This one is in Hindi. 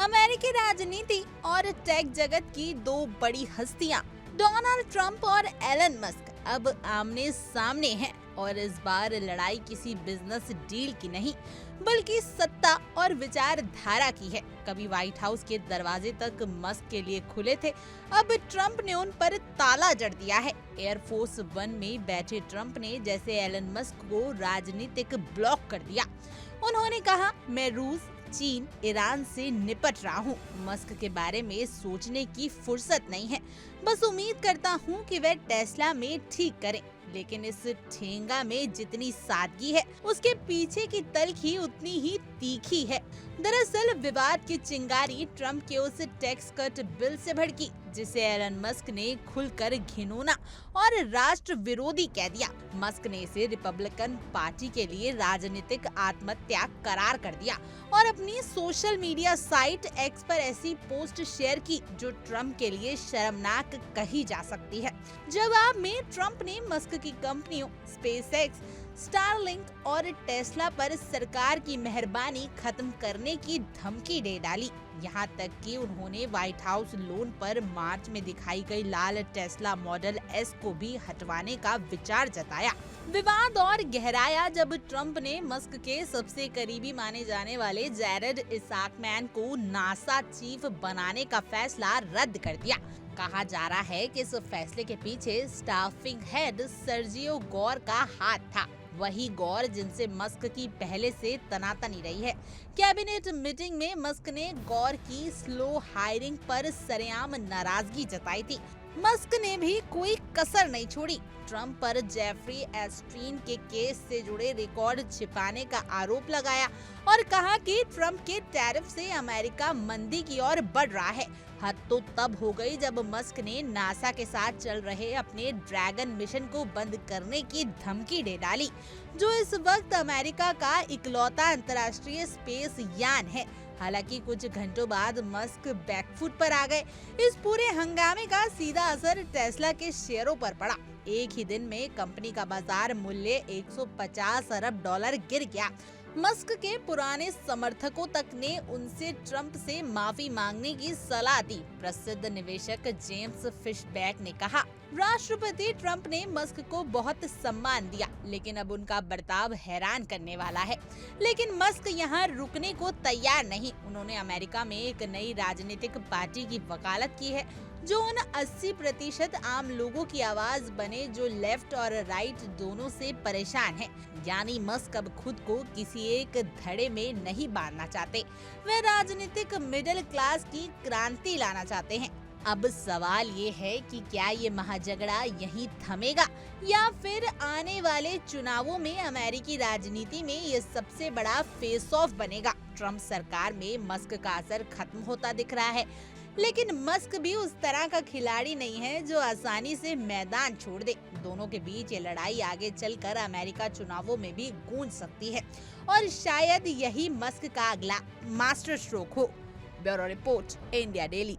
अमेरिकी राजनीति और टेक जगत की दो बड़ी हस्तियां डोनाल्ड ट्रंप और एलन मस्क अब आमने सामने हैं और इस बार लड़ाई किसी बिजनेस डील की नहीं बल्कि सत्ता और विचारधारा की है। कभी व्हाइट हाउस के दरवाजे तक मस्क के लिए खुले थे, अब ट्रंप ने उन पर ताला जड़ दिया है। एयरफोर्स वन में बैठे ट्रंप ने जैसे एलन मस्क को राजनीतिक ब्लॉक कर दिया। उन्होंने कहा, मैं रूस, चीन, ईरान से निपट रहा हूँ। मस्क के बारे में सोचने की फुर्सत नहीं है। बस उम्मीद करता हूँ कि वह टेस्ला में ठीक करें। लेकिन इस ठेंगा में जितनी सादगी है, उसके पीछे की तलखी उतनी ही तीखी है। दरअसल विवाद की चिंगारी ट्रंप के उस टैक्स कट बिल से भड़की, जिसे एलन मस्क ने खुलकर घिनौना और राष्ट्र विरोधी कह दिया। मस्क ने इसे रिपब्लिकन पार्टी के लिए राजनीतिक आत्महत्या करार कर दिया और अपनी सोशल मीडिया साइट एक्स पर ऐसी पोस्ट शेयर की जो ट्रंप के लिए शर्मनाक कही जा सकती है। जवाब में ट्रंप ने मस्क की कंपनियों स्पेसएक्स, स्टारलिंक और टेस्ला पर सरकार की मेहरबानी खत्म करने की धमकी दे डाली। यहाँ तक कि उन्होंने व्हाइट हाउस लोन पर मार्च में दिखाई गई लाल टेस्ला मॉडल एस को भी हटवाने का विचार जताया। विवाद और गहराया जब ट्रंप ने मस्क के सबसे करीबी माने जाने वाले जैरेड इसाकमैन को नासा चीफ बनाने का फैसला रद्द कर दिया। कहा जा रहा है कि इस फैसले के पीछे स्टाफिंग हेड सर्जियो गोर का हाथ था, वही गौर जिनसे मस्क की पहले से तनातनी रही है। कैबिनेट मीटिंग में मस्क ने गौर की स्लो हायरिंग पर सरेआम नाराजगी जताई थी। मस्क ने भी कोई कसर नहीं छोड़ी। ट्रंप पर जेफरी एस्टीन के केस से जुड़े रिकॉर्ड छिपाने का आरोप लगाया और कहा कि ट्रंप के टैरिफ से अमेरिका मंदी की ओर बढ़ रहा है। हद तो तब हो गई जब मस्क ने नासा के साथ चल रहे अपने ड्रैगन मिशन को बंद करने की धमकी दे डाली, जो इस वक्त अमेरिका का इकलौता अंतर्राष्ट्रीय स्पेस यान है। हालांकि कुछ घंटों बाद मस्क बैकफुट पर आ गए। इस पूरे हंगामे का सीधा असर टेस्ला के शेयरों पर पड़ा। एक ही दिन में कंपनी का बाजार मूल्य 150 अरब डॉलर गिर गया। मस्क के पुराने समर्थकों तक ने उनसे ट्रंप से माफी मांगने की सलाह दी। प्रसिद्ध निवेशक जेम्स फिशबैक ने कहा, राष्ट्रपति ट्रंप ने मस्क को बहुत सम्मान दिया, लेकिन अब उनका बर्ताव हैरान करने वाला है। लेकिन मस्क यहाँ रुकने को तैयार नहीं। उन्होंने अमेरिका में एक नई राजनीतिक पार्टी की वकालत की है जो उन 80% आम लोगों की आवाज बने जो लेफ्ट और राइट दोनों से परेशान हैं। यानी मस्क अब खुद को किसी एक धड़े में नहीं बांधना चाहते। वे राजनीतिक मिडिल क्लास की क्रांति लाना चाहते हैं। अब सवाल ये है कि क्या ये महाझगड़ा यहीं थमेगा या फिर आने वाले चुनावों में अमेरिकी राजनीति में ये सबसे बड़ा फेस ऑफ बनेगा। ट्रंप सरकार में मस्क का असर खत्म होता दिख रहा है, लेकिन मस्क भी उस तरह का खिलाड़ी नहीं है जो आसानी से मैदान छोड़ दे। दोनों के बीच ये लड़ाई आगे चलकर अमेरिका चुनावों में भी गूंज सकती है और शायद यही मस्क का अगला मास्टर स्ट्रोक हो। Bureau report, India daily.